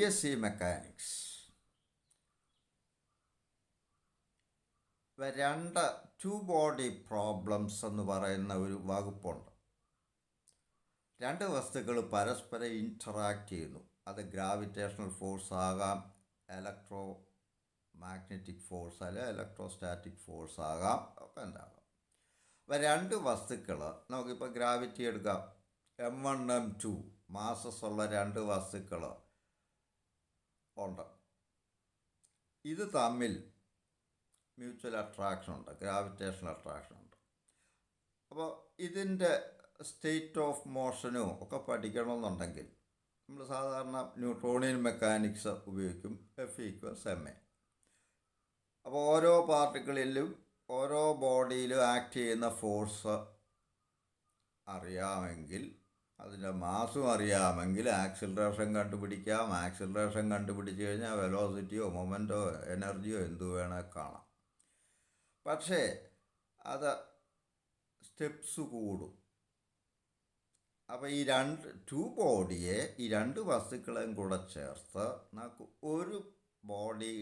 BSc mechanics രണ്ട് to body problems എന്ന് പറയുന്ന ഒരു വകുപ്പുണ്ട്. രണ്ട് വസ്തുക്കൾ പരസ്പരം ഇൻറ്ററാക്ട് ചെയ്യുന്നു. അത് ഗ്രാവിറ്റേഷണൽ ഫോഴ്സ് ആകാം, ഇലക്ട്രോ മാഗ്നറ്റിക് ഫോഴ്സ് അല്ലെങ്കിൽ ഇലക്ട്രോസ്റ്റാറ്റിക് ഫോഴ്സ് ആകാം, ഒക്കെ ഉണ്ടാകാം. അപ്പോൾ രണ്ട് വസ്തുക്കൾ, നമുക്കിപ്പോൾ ഗ്രാവിറ്റി എടുക്കാം. M1 M2 മാസസ് ഉള്ള രണ്ട് വസ്തുക്കൾ ഉണ്ട്. ഇത് തമ്മിൽ മ്യൂച്വൽ അട്രാക്ഷൻ ഉണ്ട്, ഗ്രാവിറ്റേഷണൽ അട്രാക്ഷൻ ഉണ്ട്. അപ്പോൾ ഇതിൻ്റെ സ്റ്റേറ്റ് ഓഫ് മോഷനും ഒക്കെ പഠിക്കണമെന്നുണ്ടെങ്കിൽ നമ്മൾ സാധാരണ ന്യൂട്ടോണിയൻ മെക്കാനിക്സ് ഉപയോഗിക്കും. F=ma. അപ്പോൾ ഓരോ പാർട്ടിക്കിളിലും ഓരോ ബോഡിയിലും ആക്ട് ചെയ്യുന്ന ഫോഴ്സ് അറിയാമെങ്കിൽ, അതിൻ്റെ മാസും അറിയാമെങ്കിൽ ആക്സിലറേഷൻ കണ്ടുപിടിക്കാം. ആക്സിലറേഷൻ കണ്ടുപിടിച്ച് കഴിഞ്ഞാൽ വെലോസിറ്റിയോ മൊമെൻറ്റോ എനർജിയോ എന്തു വേണേൽ കാണാം. പക്ഷേ അത് സ്റ്റെപ്സ് കൂടും. അപ്പോൾ ഈ ടു ബോഡിയെ, ഈ രണ്ട് വസ്തുക്കളെയും കൂടെ ചേർത്ത് നമുക്ക് ഒരു ബോഡി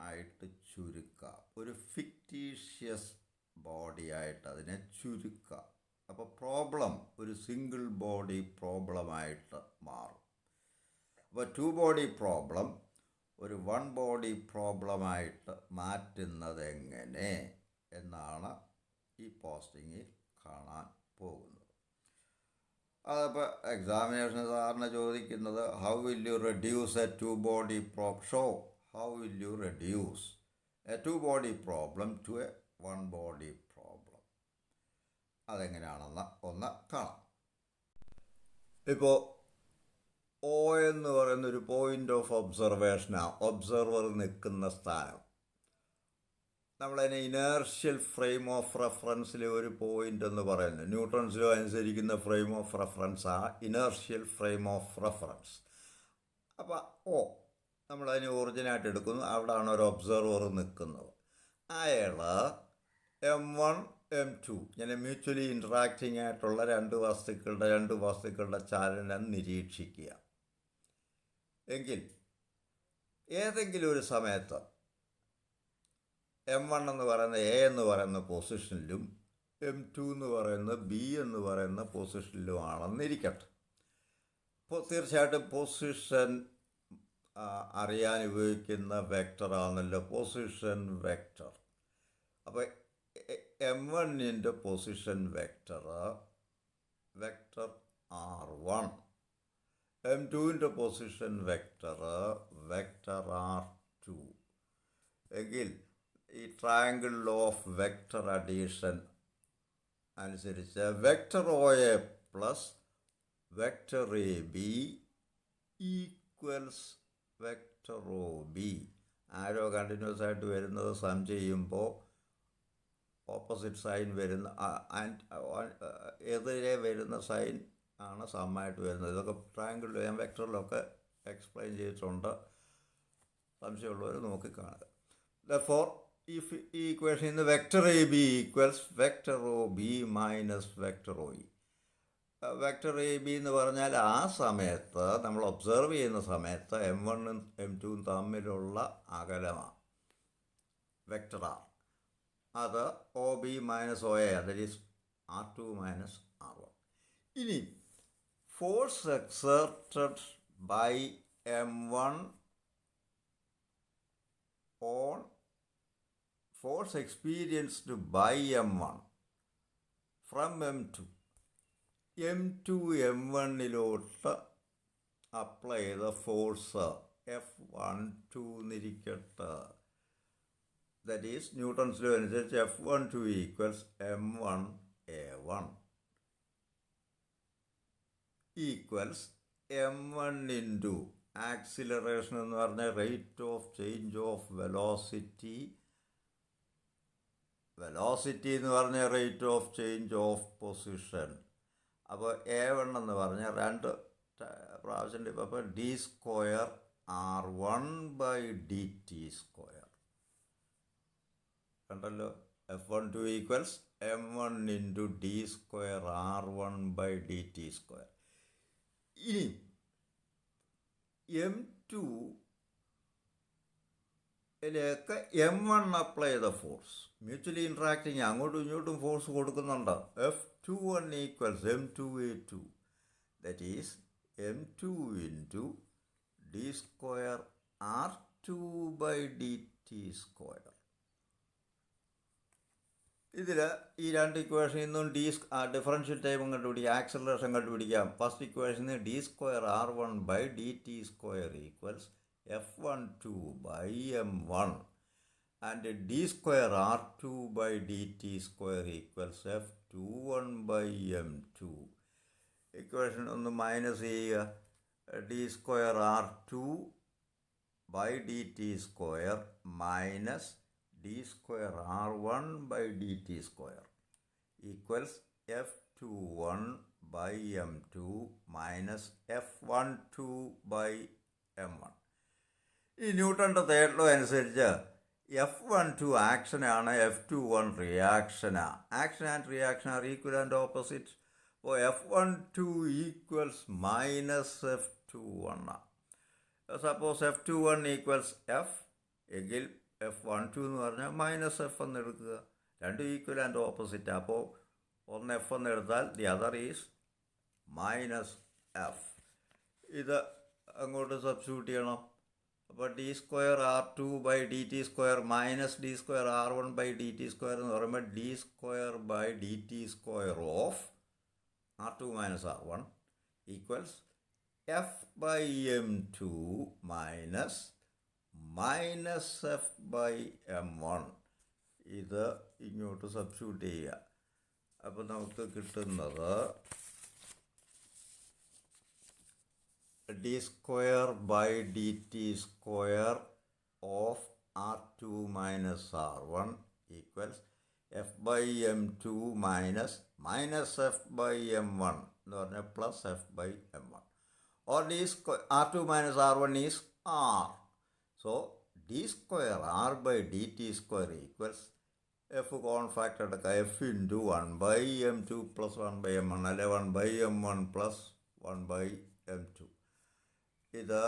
ആയിട്ട് ചുരുക്കാം. ഒരു ഫിക്റ്റീഷ്യസ് ബോഡി ആയിട്ട് അതിനെ ചുരുക്കാം. അപ്പോൾ പ്രോബ്ലം ഒരു സിംഗിൾ ബോഡി പ്രോബ്ലമായിട്ട് മാറും. അപ്പോൾ ടു ബോഡി പ്രോബ്ലം ഒരു വൺ ബോഡി പ്രോബ്ലമായിട്ട് മാറ്റുന്നത് എങ്ങനെ എന്നാണ് ഈ പോസ്റ്റിങ്ങിൽ കാണാൻ പോകുന്നത്. അതപ്പോൾ എക്സാമിനേഷൻ സാറിന് ചോദിക്കുന്നത്, how will you reduce a two body how will you reduce a two body problem to a one body problem? അതെങ്ങനെയാണെന്ന് ഒന്ന് കാണാം. ഇപ്പോൾ O എന്ന് പറയുന്നൊരു പോയിൻ്റ് ഓഫ് ഒബ്സർവേഷനാണ്. ഒബ്സർവർ നിൽക്കുന്ന സ്ഥാനം. നമ്മളതിനെ ഇനേർഷ്യൽ ഫ്രെയിം ഓഫ് റെഫറൻസിലെ ഒരു പോയിൻ്റ് എന്ന് പറയുന്നത്, ന്യൂട്ടൺസ് ലോ അനുസരിക്കുന്ന ഫ്രെയിം ഓഫ് റെഫറൻസ് ആ ഇനേർഷ്യൽ ഫ്രെയിം ഓഫ് റെഫറൻസ്. അപ്പോൾ O നമ്മളതിനെ ഒറിജിനായിട്ട് എടുക്കുന്നു. അവിടെയാണ് ഒരു ഒബ്സർവർ നിൽക്കുന്നത്. അയാൾ M1 M2 ഇങ്ങനെ മ്യൂച്വലി ഇൻട്രാക്റ്റിംഗ് ആയിട്ടുള്ള രണ്ട് വസ്തുക്കളുടെ ചലനം നിരീക്ഷിക്കുക. എങ്കിൽ ഏതെങ്കിലും ഒരു സമയത്ത് M1 എന്ന് പറയുന്ന A എന്ന് പറയുന്ന പൊസിഷനിലും M2 എന്ന് പറയുന്ന B എന്ന് പറയുന്ന പൊസിഷനിലുമാണെന്നിരിക്കട്ടെ. അപ്പോൾ തീർച്ചയായിട്ടും പൊസിഷൻ അറിയാൻ ഉപയോഗിക്കുന്ന വെക്ടറാണല്ലോ പൊസിഷൻ വെക്ടർ. അപ്പോൾ M1-ൻ്റെ പൊസിഷൻ വെക്ടർ R1, M2-ൻ്റെ പൊസിഷൻ വെക്ടർ R2. എങ്കിൽ ഈ ട്രയാങ്കിൾ ഓഫ് വെക്ടർ അഡീഷൻ അനുസരിച്ച് vector OA plus vector AB equals vector OB. Arrow continuous ആയിട്ട് വരുന്നത് സം ചെയ്യുമ്പോൾ ഓപ്പോസിറ്റ് സൈൻ വരുന്ന എതിരെ വരുന്ന സൈൻ ആണ് സമ്മായിട്ട് വരുന്നത്. ഇതൊക്കെ ട്രയാങ്കിളിലും വെക്ടറിലൊക്കെ എക്സ്പ്ലെയിൻ ചെയ്തിട്ടുണ്ട്. സംശയമുള്ളവർ നോക്കിക്കാണുക. Therefore, if ഈ ഇക്വേഷനിൽ നിന്ന് vector AB equals vector OB minus vector OE. Vector AB എന്ന് പറഞ്ഞാൽ ആ സമയത്ത് നമ്മൾ ഒബ്സർവ് ചെയ്യുന്ന സമയത്ത് M1ഉം M2ഉം തമ്മിലുള്ള അകലമാണ് വെക്ടർ R. അത് OB minus OA, that is R2 minus R1. ഇനി force exerted by M1 on force experienced by M1 from M2. M2 M1-ലോട്ട് അപ്ലൈ ചെയ്ത ഫോഴ്സ് F12 എന്നിരിക്കട്ടെ. ദാറ്റ് ഈസ് ന്യൂട്ടൺസ് ലോ അനുസരിച്ച് F12 equals M1A1 equals M1 into acceleration എന്ന് പറഞ്ഞാൽ rate of change of velocity എന്ന് പറഞ്ഞാൽ rate of change of position. അപ്പോൾ A1 എന്ന് പറഞ്ഞാൽ രണ്ട് പ്രാവശ്യം ഇപ്പോൾ d² R1/dt². കണ്ടല്ലോ, F12 equals M1 into d² R1/dt². ഇനി M2 ിലേക്ക് M1 അപ്ലൈ ചെയ്ത ഫോഴ്സ്, മ്യൂച്വലി ഇൻട്രാക്ടിങ് അങ്ങോട്ടും ഇങ്ങോട്ടും ഫോഴ്സ് കൊടുക്കുന്നുണ്ട്. F21 equals M2A2, that is M2 into d square R2 by dt square. ഇതിൽ ഈ രണ്ട് ഇക്വേഷനിൽ നിന്നും ഡിഫറൻഷ്യൽ ടൈം കണ്ടുപിടിക്കാം, ആക്സലറേഷൻ കണ്ടുപിടിക്കാം. ഫസ്റ്റ് ഇക്വേഷന് d square R1 by dt square equals F12 by M1 and d square R2 by dt square equals F21 by M2. Equation ഒന്ന് minus ചെയ്യുക. d square R2 by dt square minus d square R1 by dt square equals F21 by M2 minus F12 by M1. ഈ ന്യൂട്ടൻ്റെ third law അനുസരിച്ച് F12 ആക്ഷനാണ്, F21 റിയാക്ഷനാണ്. Action and reaction are equal and opposite. അപ്പോൾ F12 equals minus F21. Suppose F21 equals F എങ്കിൽ F12 എന്ന് പറഞ്ഞാൽ minus F എന്ന് എടുക്കുക. രണ്ടും ഈക്വൽ ആൻഡ് ഓപ്പോസിറ്റ്. അപ്പോൾ ഒന്ന് എഫ് എന്ന് എടുത്താൽ the other is minus F. ഇത് അങ്ങോട്ട് സബ്സ്റ്റിറ്റ്യൂട്ട് ചെയ്യണം. അപ്പോൾ d square R2 by d t square minus d square R1 by d t square എന്ന് പറയുമ്പോൾ d square by d t square of R2 minus R1 equals F by M2 minus F by M1. ഇത് ഇങ്ങോട്ട് substitute ചെയ്യുക. അപ്പോൾ നമുക്ക് കിട്ടുന്നത് d square by dt square of R2 minus R1 equals f by M2 minus f by M1 എന്ന് പറഞ്ഞാൽ plus f by M1. Or R2 minus R1 is R. So d square R by dt square equals f common factor എടുക്കുക, f into 1 by M2 plus 1 by M1 അല്ലെ 1 by M1 plus 1 by M2. ഇത്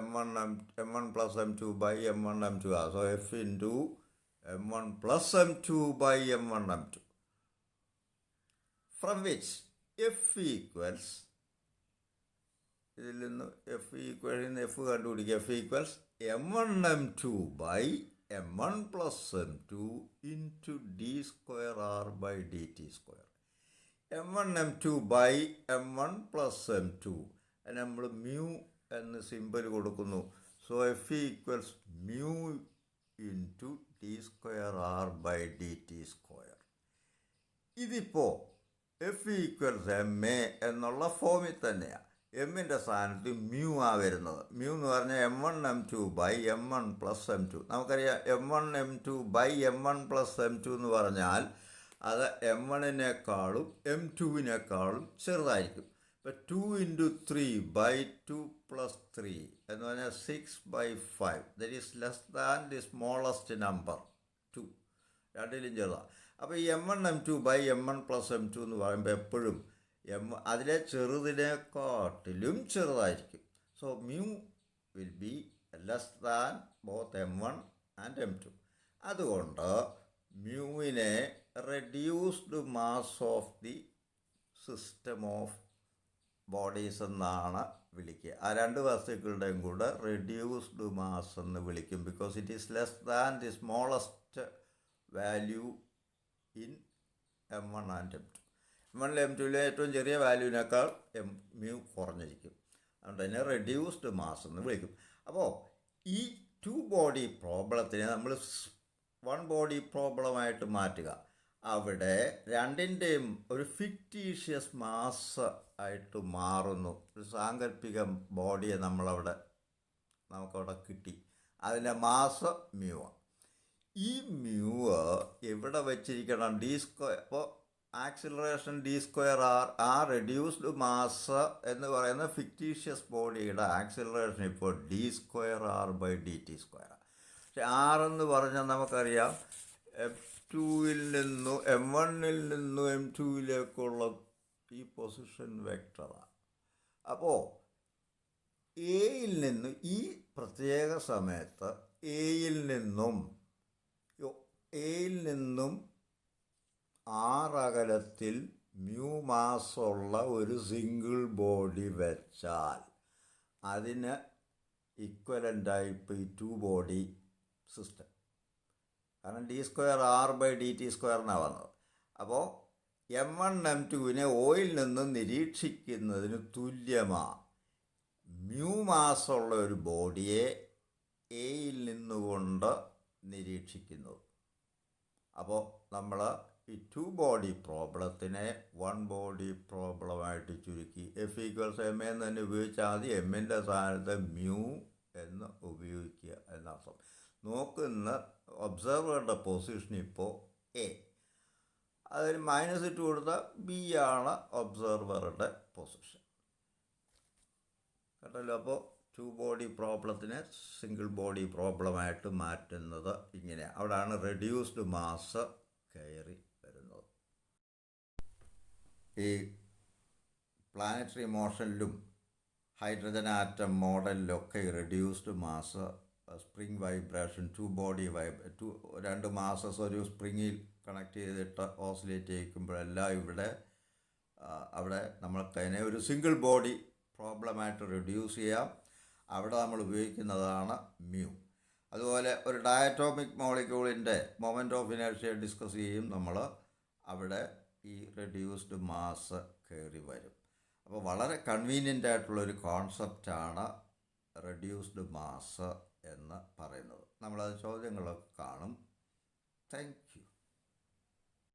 M1 plus M2 by M1 M2 ആണ്. So F into M1 plus M2 by M1 M2, from which F equals, ഇതിൽ നിന്ന് F equal F കണ്ടുപിടിക്കുക. F equals M1 M2 by M1 plus M2 into d square R by dt square. M1 M2 by M1 plus M2 അതിന് നമ്മൾ mu എന്ന് simple കൊടുക്കുന്നു. So F equals mu into d square R by d t square. ഇതിപ്പോൾ F equals MA എന്നുള്ള ഫോമിൽ തന്നെയാണ്. എമ്മിൻ്റെ സ്ഥാനത്ത് മ്യൂ ആ വരുന്നത്. മ്യൂ എന്ന് പറഞ്ഞാൽ M1 M2 by M1 plus M2. നമുക്കറിയാം M1 M2 by M1 plus M2 എന്ന് പറഞ്ഞാൽ അത് M1-നേക്കാളും M2-നേക്കാളും ചെറുതായിരിക്കും. ഇപ്പോൾ 2 ഇൻറ്റു 3 ബൈ 2 പ്ലസ് 3 എന്ന് പറഞ്ഞാൽ 6 by 5. That is less than the smallest number 2. രണ്ടിലും ചെറുതാണ്. അപ്പോൾ ഈ M1 M2 by M1 plus M2 എന്ന് പറയുമ്പോൾ എപ്പോഴും അതിലെ ചെറുതിനെക്കാട്ടിലും ചെറുതായിരിക്കും. So mu will be less than both M1 and M2. അതുകൊണ്ട് മ്യൂവിനെ reduced mass of the system of bodies എന്നാണ് വിളിക്കുക. ആ രണ്ട് വസ്തുക്കളുടെയും കൂടെ റെഡ്യൂസ്ഡ് മാസ് എന്ന് വിളിക്കും. Because it is less than the smallest value in M1 and M2. M1 M2 ഏറ്റവും ചെറിയ വാല്യൂവിനേക്കാൾ മ്യൂ കുറഞ്ഞിരിക്കും. അതുകൊണ്ട് തന്നെ റെഡ്യൂസ്ഡ് മാസ് എന്ന് വിളിക്കും. അപ്പോൾ ഈ 2 ബോഡി പ്രോബ്ലത്തിനെ നമ്മൾ 1 ബോഡി പ്രോബ്ലമായിട്ട് മാറ്റുക. അവിടെ രണ്ടിൻ്റെയും ഒരു ഫിക്റ്റീഷ്യസ് മാസ് ആയിട്ട് മാറുന്നു. ഒരു സാങ്കല്പിക ബോഡിയെ നമുക്കവിടെ കിട്ടി. അതിൻ്റെ മാസ് മ്യൂ. ഈ മ്യൂ എവിടെ വെച്ചിരിക്കണം? d square. അപ്പോൾ ആക്സിലറേഷൻ d സ്ക്വയർ ആ റെഡ്യൂസ്ഡ് മാസ് എന്ന് പറയുന്ന ഫിക്റ്റീഷ്യസ് ബോഡിയുടെ ആക്സിലറേഷൻ ഇപ്പോൾ d square R by d t square. പക്ഷെ R എന്ന് പറഞ്ഞാൽ നമുക്കറിയാം M2-ൽ നിന്നും M1-ൽ നിന്നും M2-ലേക്കുള്ള ഈ പൊസിഷൻ വെക്ടറാണ്. അപ്പോൾ എയിൽ നിന്ന് ഈ പ്രത്യേക സമയത്ത് എയിൽ നിന്നും ആറകലത്തിൽ മാസുള്ള ഒരു സിംഗിൾ ബോഡി വെച്ചാൽ അതിന് ഇക്വലൻ്റായി ഇപ്പോൾ ഈ 2 ബോഡി സിസ്റ്റം, കാരണം d²r/dt² വന്നത്. അപ്പോൾ M1 M2വിനെ ഓയിൽ നിന്നും നിരീക്ഷിക്കുന്നതിന് തുല്യമാണ് മാസുള്ള ഒരു ബോഡിയെ എയിൽ നിന്നുകൊണ്ട് നിരീക്ഷിക്കുന്നത്. അപ്പോൾ നമ്മൾ ഈ 2 ബോഡി പ്രോബ്ലത്തിനെ 1 ബോഡി പ്രോബ്ലമായിട്ട് ചുരുക്കി F=ma എന്ന് തന്നെ ഉപയോഗിച്ചാൽ മതി. എമ്മിൻ്റെ സ്ഥാനത്ത് എന്ന് ഉപയോഗിക്കുക എന്നർത്ഥം. നോക്കുന്ന ഒബ്സർവറുടെ പൊസിഷൻ ഇപ്പോൾ എ, അതിന് -2 കൊടുത്താൽ ബി ആണ് ഒബ്സർവറുടെ പൊസിഷൻ. കേട്ടല്ലോ. അപ്പോൾ 2 ബോഡി പ്രോബ്ലത്തിനെ സിംഗിൾ ബോഡി പ്രോബ്ലമായിട്ട് മാറ്റുന്നത് ഇങ്ങനെ. അവിടെയാണ് റെഡ്യൂസ്ഡ് മാസ് കയറി വരുന്നത്. ഈ പ്ലാനറ്ററി മോഷനിലും ഹൈഡ്രജൻ ആറ്റം മോഡലിലൊക്കെ ഈ reduced mass, spring vibration, 2 body 2 masses ഒരു സ്പ്രിങ്ങിൽ കണക്ട് ചെയ്തിട്ട് ഓസിലേറ്റ് ചെയ്യിക്കുമ്പോഴെല്ലാം അവിടെ നമ്മൾക്കതിനെ ഒരു സിംഗിൾ ബോഡി പ്രോബ്ലമായിട്ട് റെഡ്യൂസ് ചെയ്യാം. അവിടെ നമ്മൾ ഉപയോഗിക്കുന്നതാണ് അതുപോലെ ഒരു ഡയറ്റോമിക് മോളിക്യൂളിൻ്റെ മൊമെൻ്റ് ഓഫ് ഇനേർഷ്യ ഡിസ്കസ് ചെയ്യും നമ്മൾ. അവിടെ ഈ റെഡ്യൂസ്ഡ് മാസ് കയറി വരും. അപ്പോൾ വളരെ കൺവീനിയൻ്റ് ആയിട്ടുള്ളൊരു കോൺസെപ്റ്റാണ് റെഡ്യൂസ്ഡ് മാസ് എന്ന് പറയുന്നത്. നമ്മളത് ചോദ്യങ്ങളൊക്കെ കാണും. Thank you.